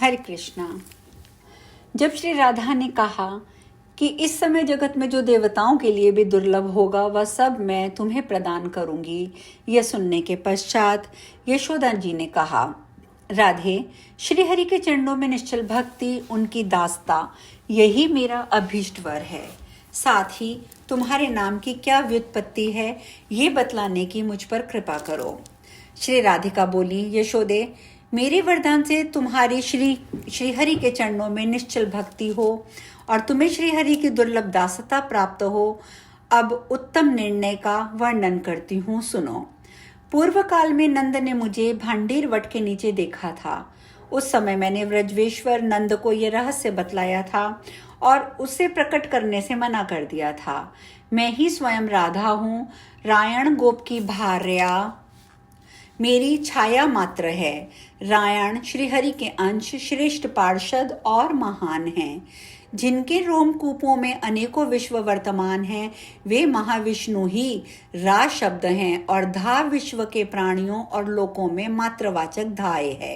हरे कृष्णा। जब श्री राधा ने कहा कि इस समय जगत में जो देवताओं के लिए भी दुर्लभ होगा वह सब मैं तुम्हें प्रदान करूंगी, यह सुनने के पश्चात यशोदा जी ने कहा, राधे, श्रीहरि के चरणों में निश्चल भक्ति, उनकी दासता, यही मेरा अभीष्ट वर है। साथ ही तुम्हारे नाम की क्या व्युत्पत्ति है, ये बतलाने की मुझ पर कृपा करो। श्री राधिका बोली, यशोदे, मेरे वरदान से तुम्हारी श्रीहरि के चरणों में निश्चल भक्ति हो और तुम्हें श्रीहरि की दुर्लभ दासता प्राप्त हो। अब उत्तम निर्णय का वर्णन करती हूँ, सुनो। पूर्व काल में नंद ने मुझे भांडीर वट के नीचे देखा था। उस समय मैंने व्रजवेश्वर नंद को यह रहस्य बतलाया था और उसे प्रकट करने से मना कर दिया था। मैं ही स्वयं राधा हूँ, रायण गोप की भार्या मेरी छाया मात्र है। रायण श्रीहरि के अंश, श्रेष्ठ पार्षद और महान हैं। जिनके रोमकूपों में अनेकों विश्व वर्तमान हैं, वे महाविष्णु ही रा शब्द हैं और धा विश्व के प्राणियों और लोकों में मात्रवाचक धाए है।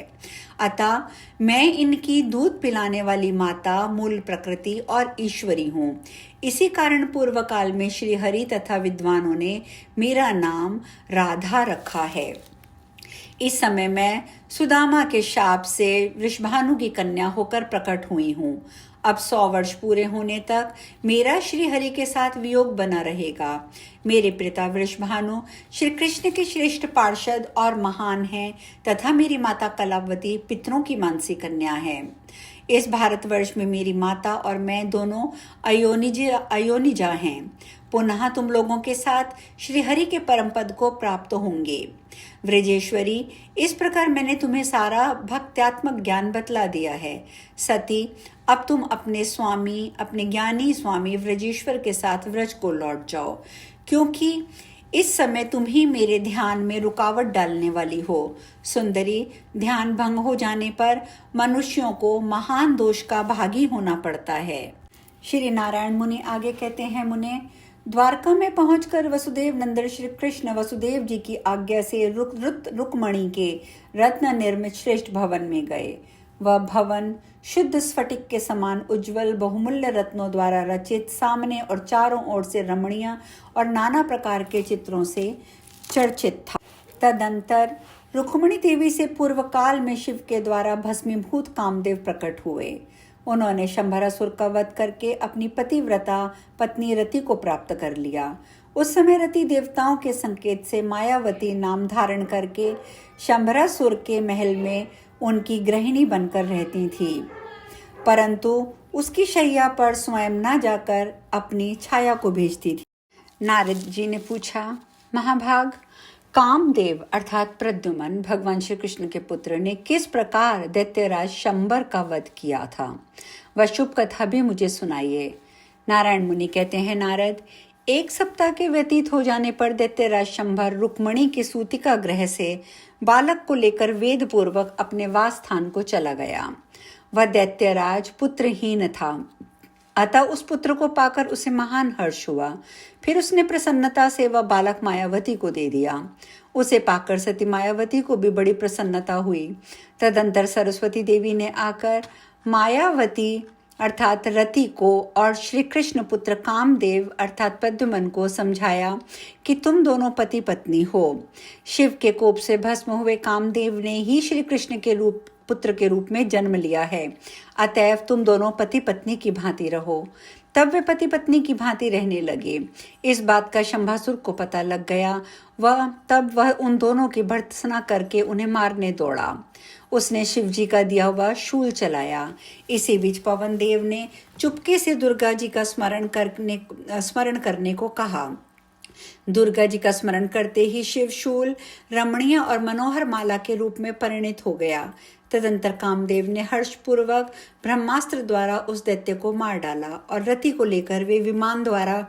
अतः मैं इनकी दूध पिलाने वाली माता, मूल प्रकृति और ईश्वरी हूँ। इसी कारण पूर्व काल में श्रीहरि तथा विद्वानों ने मेरा नाम राधा रखा है। इस समय मैं सुदामा के शाप से वृषभानु की कन्या होकर प्रकट हुई हूँ। अब 100 वर्ष पूरे होने तक मेरा श्रीहरि के साथ वियोग बना रहेगा। मेरे पिता वृषभानु श्री कृष्ण के श्रेष्ठ पार्षद और महान हैं तथा मेरी माता कलावती पितरों की मानसी कन्या है। इस भारतवर्ष में मेरी माता और मैं दोनों अयोनिजा हैं। पुनः तुम लोगों के साथ श्रीहरि के परम पद को प्राप्त होंगे। व्रजेश्वरी, इस प्रकार मैंने तुम्हें सारा भक्त्यात्मक ज्ञान बतला दिया है। सती, अब तुम अपने ज्ञानी स्वामी व्रजेश्वर के साथ व्रज को लौट जाओ, क्योंकि इस समय तुम ही मेरे ध्यान में रुकावट डालने वाली हो। सुंदरी, ध्यान भंग हो जाने पर मनुष्यों को महान दोष का भागी होना पड़ता है। श्री नारायण मुनि आगे कहते हैं, मुने, द्वारका में पहुंचकर वसुदेव नंदन श्री कृष्ण वसुदेव जी की आज्ञा से रुक्मणी के रत्न निर्मित श्रेष्ठ भवन में गए। वह भवन शुद्ध स्फटिक के समान उज्जवल बहुमूल्य रत्नों द्वारा रचित, सामने और चारों ओर से रमणीय और नाना प्रकार के चित्रों से चर्चित था। तदंतर रुक्मणी देवी से पूर्व काल में शिव के द्वारा भस्मीभूत कामदेव प्रकट हुए। उन्होंने शंभरासुर का वध करके अपनी पतिव्रता पत्नी रति को प्राप्त कर लिया। उस समय रति देवताओं के संकेत से मायावती नाम धारण करके शंभरासुर के महल में उनकी गृहिणी बनकर रहती थी, परंतु उसकी शैया पर स्वयं न जाकर अपनी छाया को भेजती थी। नारद जी ने पूछा, महाभाग, कामदेव अर्थात प्रद्युमन भगवान श्री कृष्ण के पुत्र ने किस प्रकार दैत्यराज शंबर का वध किया था? वह शुभ कथा भी मुझे सुनाइए। नारायण मुनि कहते हैं, नारद, 1 सप्ताह के व्यतीत हो जाने पर दैत्यराज शंबर रुक्मणी के सूतिका गृह से बालक को लेकर वेद पूर्वक अपने वास स्थान को चला गया। वह दैत्यराज पुत्रहीन था, अतः उस पुत्र को पाकर उसे महान हर्ष हुआ। फिर उसने प्रसन्नता से वह बालक मायावती को दे दिया। उसे पाकर सती मायावती को भी बड़ी प्रसन्नता हुई। तदंतर सरस्वती देवी ने आकर मायावती अर्थात रति को और श्री कृष्ण पुत्र कामदेव अर्थात प्रद्युमन को समझाया कि तुम दोनों पति पत्नी हो। शिव के कोप से भस्म हुए कामदेव ने ही श्री कृष्ण के पुत्र के रूप में जन्म लिया है। अतएव तुम दोनों पति पत्नी की भांति रहो। तब वे पति पत्नी की भांति रहने लगे। इस बात का शंभासुर को पता लग गया। तब वह उन दोनों की भर्त्सना करके उन्हें मारने दौड़ा। उसने शिव जी का दिया हुआ शूल चलाया। इसी बीच पवन देव ने चुपके से दुर्गा जी का स्मरण करने को कहा। दुर्गा जी का स्मरण करते ही शिव शूल रमणीय और मनोहर माला के रूप में परिणित हो गया। तदंतर कामदेव ने हर्षपूर्वक ब्रह्मास्त्र द्वारा उस दैत्य को मार डाला और रति को लेकर वे विमान द्वारा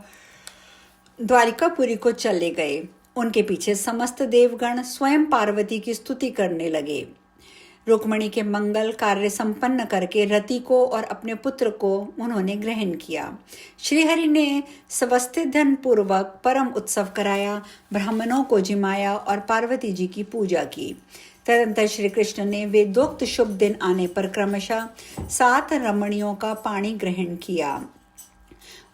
द्वारिकापुरी को चले गए। उनके पीछे समस्त देवगण स्वयं पार्वती की स्तुति करने लगे। रुक्मणी के मंगल कार्य संपन्न करके रति को और अपने पुत्र को उन्होंने ग्रहण किया। श्रीहरि ने स्वस्ति धन पूर्वक परम उत्सव कराया, ब्राह्मणों को जिमाया और पार्वती जी की पूजा की। तदंतर श्री कृष्ण ने वेदोक्त शुभ दिन आने पर क्रमशः 7 रमणियों का पाणी ग्रहण किया।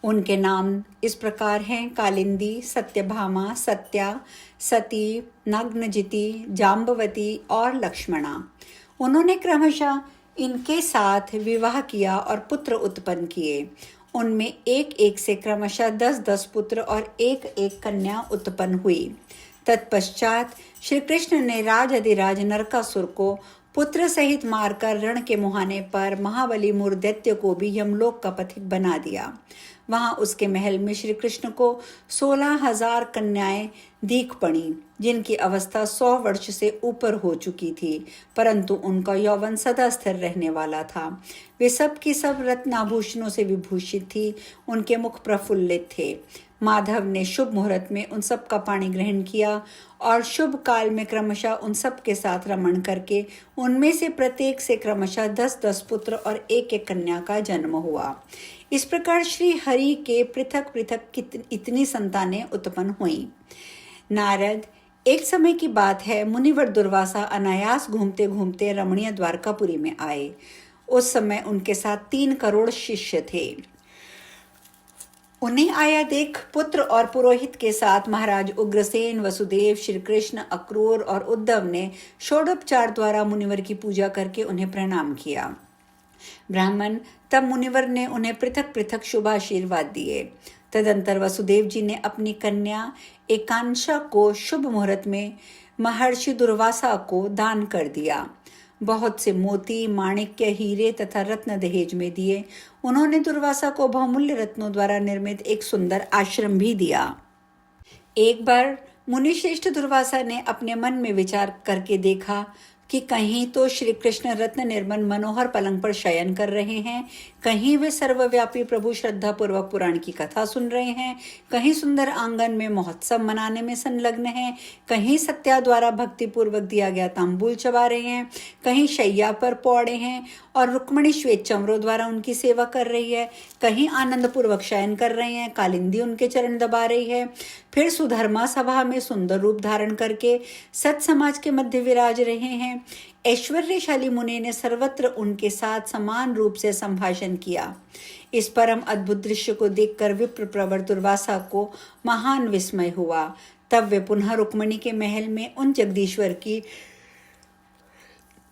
उनके नाम इस प्रकार हैं: कालिंदी, सत्यभामा, सत्या, सती, नग्नजिति, जाम्बवती और लक्ष्मणा। उन्होंने क्रमशः इनके साथ विवाह किया और पुत्र उत्पन्न किए। उनमें एक एक से क्रमशः 10-10 पुत्र और एक एक कन्या उत्पन्न हुई। तत्पश्चात श्री कृष्ण ने राजाधिराज नरकासुर को पुत्र सहित मारकर रण के मुहाने पर महाबली मूर्दैत्य को भी यमलोक का पथिक बना दिया। वहां उसके महल में श्री कृष्ण को 16,000 कन्याएं दीख पड़ी, जिनकी अवस्था 100 वर्ष से ऊपर हो चुकी थी, परंतु उनका यौवन सदा स्थिर रहने वाला था। वे सब की सब रत्नाभूषणों से विभूषित थी, उनके मुख प्रफुल्लित थे। माधव ने शुभ मुहूर्त में उन सब का पाणी ग्रहण किया और शुभ काल में क्रमशः उन सब के साथ रमण करके उनमें से प्रत्येक से क्रमशः 10-10 पुत्र और एक एक कन्या का जन्म हुआ। इस प्रकार श्री हरि के पृथक पृथक इतनी संतानें उत्पन्न हुईं। नारद, एक समय की बात है, मुनिवर दुर्वासा अनायास घूमते घूमते रमणीय द्वारकापुरी में आए। उस समय उनके साथ 3 करोड़ शिष्य थे। उन्हें आया देख पुत्र और पुरोहित के साथ महाराज उग्रसेन, वसुदेव, श्री कृष्ण, अक्रूर और उद्धव ने षोडोपचार द्वारा मुनिवर की पूजा करके उन्हें प्रणाम किया। ब्राह्मण तब मुनिवर ने उन्हें पृथक पृथक शुभाशीर्वाद दिए। तदंतर वसुदेव जी ने अपनी कन्या एकांशा को शुभ मुहूर्त में महर्षि दुर्वासा को दान कर दिया। बहुत से मोती, माणिक्य, हीरे तथा रत्न दहेज में दिए। उन्होंने दुर्वासा को बहुमूल्य रत्नों द्वारा निर्मित एक सुंदर आश्रम भी दिया। एक बार मुनिश्रेष्ठ दुर्वासा ने अपने मन में विचार करके देखा कि कहीं तो श्री कृष्ण रत्न निर्मल मनोहर पलंग पर शयन कर रहे हैं, कहीं वे सर्वव्यापी प्रभु श्रद्धा पूर्वक पुराण की कथा सुन रहे हैं, कहीं सुंदर आंगन में महोत्सव मनाने में संलग्न हैं, कहीं सत्या द्वारा भक्ति पूर्वक दिया गया तांबूल चबा रहे हैं, कहीं शैया पर पौड़े हैं और रुक्मणी श्वेत चमरों द्वारा उनकी सेवा कर रही है, कहीं आनंद पूर्वक शयन कर रहे हैं, कालिंदी उनके चरण दबा रही है, फिर सुधर्मा सभा में सुंदर रूप धारण करके सत समाज के मध्य विराज रहे हैं। ऐश्वर्यशाली मुनि ने सर्वत्र उनके साथ समान रूप से संभाषण किया। इस परम अद्भुत दृश्य को देखकर विप्र प्रवर दुर्वासा को महान विस्मय हुआ। तब वे पुनः रुक्मणी के महल में उन जगदीश्वर की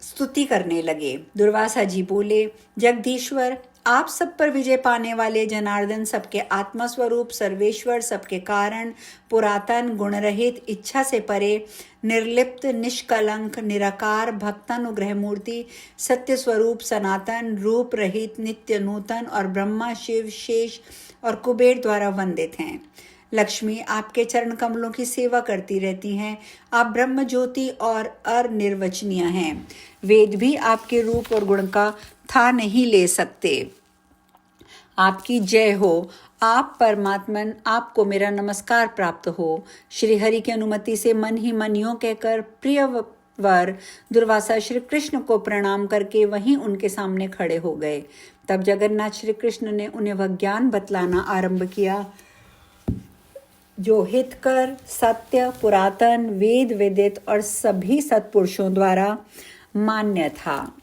स्तुति करने लगे। दुर्वासा जी बोले, जगदीश्वर, आप सब पर विजय पाने वाले जनार्दन, सबके आत्मा स्वरूप, सर्वेश्वर, सबके कारण, पुरातन, गुणरहित, इच्छा से परे, निर्लिप्त, निष्कलंक, निराकार, भक्तानुग्रह मूर्ति, सत्य स्वरूप, सनातन, रूप रहित, नित्य नूतन और ब्रह्मा, शिव, शेष और कुबेर द्वारा वंदित हैं। लक्ष्मी आपके चरण कमलों की सेवा करती रहती हैं। आप ब्रह्म ज्योति और अनिर्वचनीय हैं। वेद भी आपके रूप और गुण का था नहीं ले सकते। आपकी जय हो। आप परमात्मन, आपको मेरा नमस्कार प्राप्त हो। श्री हरि की अनुमति से मन ही मन यूं कहकर प्रिय वर दुर्वासा श्री कृष्ण को प्रणाम करके वहीं उनके सामने खड़े हो गए। तब जगन्नाथ श्री कृष्ण ने उन्हें वह ज्ञान बतलाना आरंभ किया जो हितकर, सत्य, पुरातन, वेद विदित और सभी सत्पुरुषों द्वारा मान्य था।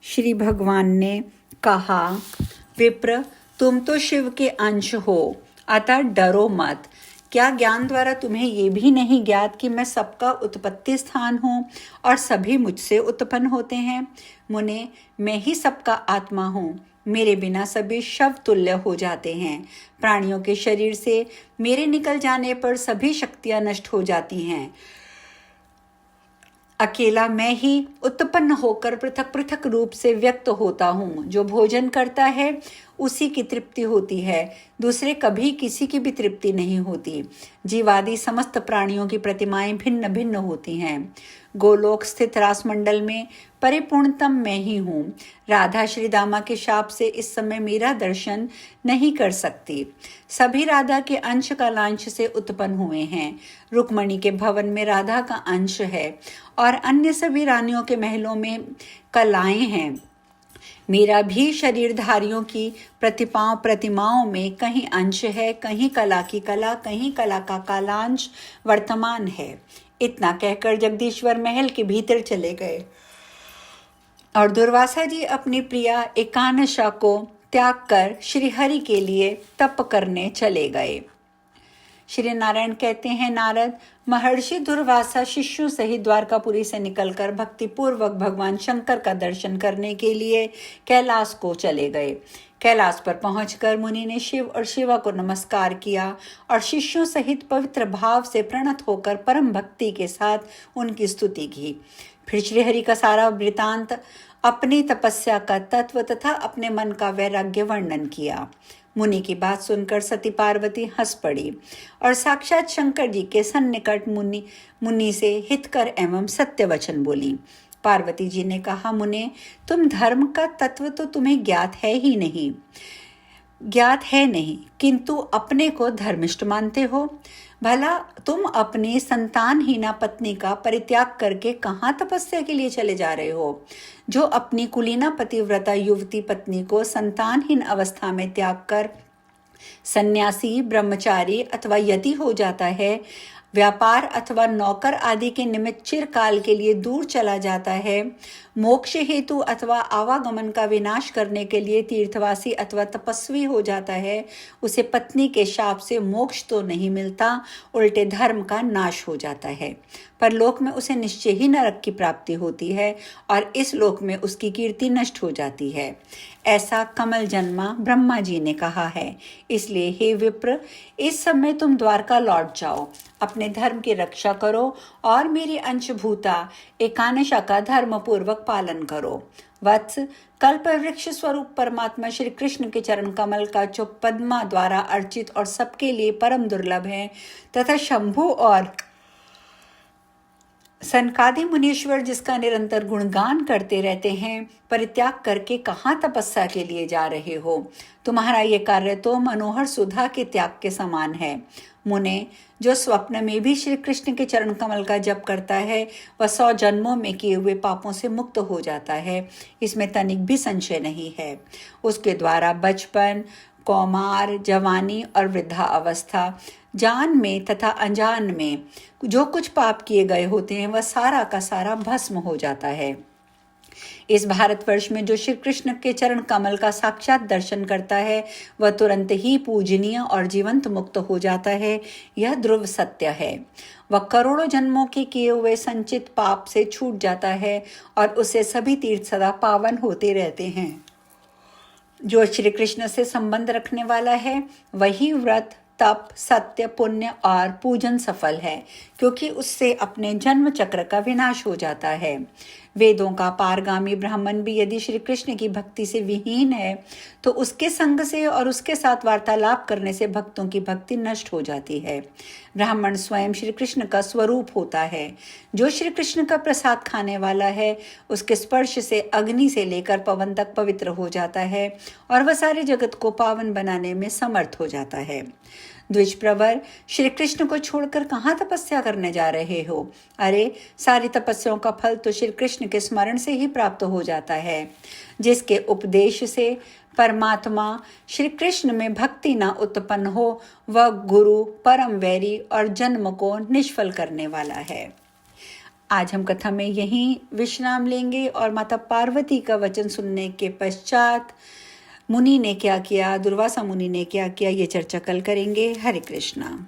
श्री भगवान ने कहा, विप्र, तुम तो शिव के अंश हो, अतः डरो मत। क्या ज्ञान द्वारा तुम्हें ये भी नहीं ज्ञात कि मैं सबका उत्पत्ति स्थान हूँ और सभी मुझसे उत्पन्न होते हैं? मुने, मैं ही सबका आत्मा हूँ। मेरे बिना सभी शव तुल्य हो जाते हैं। प्राणियों के शरीर से मेरे निकल जाने पर सभी शक्तियां नष्ट हो जाती हैं। अकेला मैं ही उत्पन्न होकर पृथक पृथक रूप से व्यक्त होता हूँ। जो भोजन करता है उसी की तृप्ति होती है, दूसरे कभी किसी की भी तृप्ति नहीं होती। जीवादि समस्त प्राणियों की प्रतिमाएं भिन्न भिन्न होती हैं। गोलोक स्थित रासमंडल में परिपूर्णतम मैं ही हूँ। राधा श्री दामा के शाप से इस समय मेरा दर्शन नहीं कर सकती। सभी राधा के अंश कलांश से उत्पन्न हुए हैं। रुक्मणी के भवन में राधा का अंश है और अन्य सभी रानियों के महलों में कलाएं हैं। मेरा भी शरीरधारियों की प्रतिमाओं में कहीं अंश है, कहीं कला की कला, कहीं कला का कालांश वर्तमान है। इतना कहकर जगदीश्वर महल के भीतर चले गए और दुर्वासा जी अपनी प्रिया एकानशा को त्याग कर श्रीहरि के लिए तप करने चले गए। श्री नारायण कहते हैं, नारद महर्षि दुर्वासा शिष्यों सहित द्वारकापुरी से निकलकर भक्तिपूर्वक भगवान शंकर का दर्शन करने के लिए कैलाश को चले गए। कैलाश पर पहुंचकर मुनि ने शिव और शिवा को नमस्कार किया और शिष्यों सहित पवित्र भाव से प्रणत होकर परम भक्ति के साथ उनकी स्तुति की। फिर श्रीहरि का सारा वृतांत, अपनी तपस्या का तत्व तथा अपने मन का वैराग्य वर्णन किया। मुनि की बात सुनकर सती पार्वती हंस पड़ी और साक्षात शंकर जी के सन्निकट मुनि से हितकर एवं सत्य वचन बोली। पार्वती जी ने कहा, मुने, तुम धर्म का तत्व तो तुम्हें ज्ञात है नहीं, किंतु अपने को धर्मिष्ठ मानते हो। भला तुम अपनी संतानहीना पत्नी का परित्याग करके कहाँ तपस्या के लिए चले जा रहे हो? जो अपनी कुलीना पतिव्रता युवती पत्नी को संतानहीन अवस्था में त्याग कर सन्यासी, ब्रह्मचारी अथवा यति हो जाता है, व्यापार अथवा नौकर आदि के निमित्त चिरकाल के लिए दूर चला जाता है, मोक्ष हेतु अथवा आवागमन का विनाश करने के लिए तीर्थवासी अथवा तपस्वी हो जाता है, उसे पत्नी के शाप से मोक्ष तो नहीं मिलता, उल्टे धर्म का नाश हो जाता है। परलोक में उसे निश्चय ही नरक की प्राप्ति होती है और इस लोक में उसकी कीर्ति नष्ट हो जाती है। ऐसा कमल जन्मा ब्रह्मा जी ने कहा है। इसलिए हे विप्र, इस समय तुम द्वारका लौट जाओ, अपने धर्म की रक्षा करो और मेरी अंशभूता एकानशा का धर्म पूर्वक पालन करो। वत्स, कल्प वृक्ष स्वरूप परमात्मा श्री कृष्ण के चरण कमल का जो पद्मा द्वारा अर्चित और सबके लिए परम दुर्लभ है तथा शंभु और सनकादि मुनीश्वर जिसका निरंतर गुणगान करते रहते हैं, परित्याग करके कहाँ तपस्या के लिए जा रहे हो? तुम्हारा ये कार्य तो मनोहर सुधा के त्याग के समान है। मुने, जो स्वप्न में भी श्री कृष्ण के चरण कमल का जप करता है वह 100 जन्मों में किए हुए पापों से मुक्त हो जाता है, इसमें तनिक भी संशय नहीं है। उसके द्वारा बचपन, कौमार, जवानी और वृद्धा अवस्था, जान में तथा अनजान में जो कुछ पाप किए गए होते हैं वह सारा का सारा भस्म हो जाता है। इस भारतवर्ष में जो श्री कृष्ण के चरण कमल का साक्षात दर्शन करता है वह तुरंत ही पूजनीय और जीवंत मुक्त हो जाता है। यह ध्रुव सत्य है। वह करोड़ों जन्मों के किए हुए संचित पाप से छूट जाता है और उससे सभी तीर्थ सदा पावन होते रहते हैं। जो श्री कृष्ण से संबंध रखने वाला है वही व्रत, तप, सत्य, पुण्य और पूजन सफल है, क्योंकि उससे अपने जन्म चक्र का विनाश हो जाता है। वेदों का पारगामी ब्राह्मण भी यदि श्री कृष्ण की भक्ति से विहीन है तो उसके संग से और उसके साथ वार्तालाप करने से भक्तों की भक्ति नष्ट हो जाती है। ब्राह्मण स्वयं श्री कृष्ण का स्वरूप होता है। जो श्री कृष्ण का प्रसाद खाने वाला है उसके स्पर्श से अग्नि से लेकर पवन तक पवित्र हो जाता है और वह सारे जगत को पावन बनाने में समर्थ हो जाता है। द्विज प्रवर, श्री कृष्ण को छोड़कर कहाँ तपस्या करने जा रहे हो? अरे, सारी तपस्याओं का फल तो श्री कृष्ण के स्मरण से ही प्राप्त हो जाता है। जिसके उपदेश से परमात्मा श्री कृष्ण में भक्ति न उत्पन्न हो वह गुरु, परम वैरी और जन्म को निष्फल करने वाला है। आज हम कथा में यहीं विश्राम लेंगे और माता पार्वती का वचन सुनने के पश्चात मुनि ने क्या किया, दुर्वासा मुनि ने क्या किया, ये चर्चा कल करेंगे। हरे कृष्णा।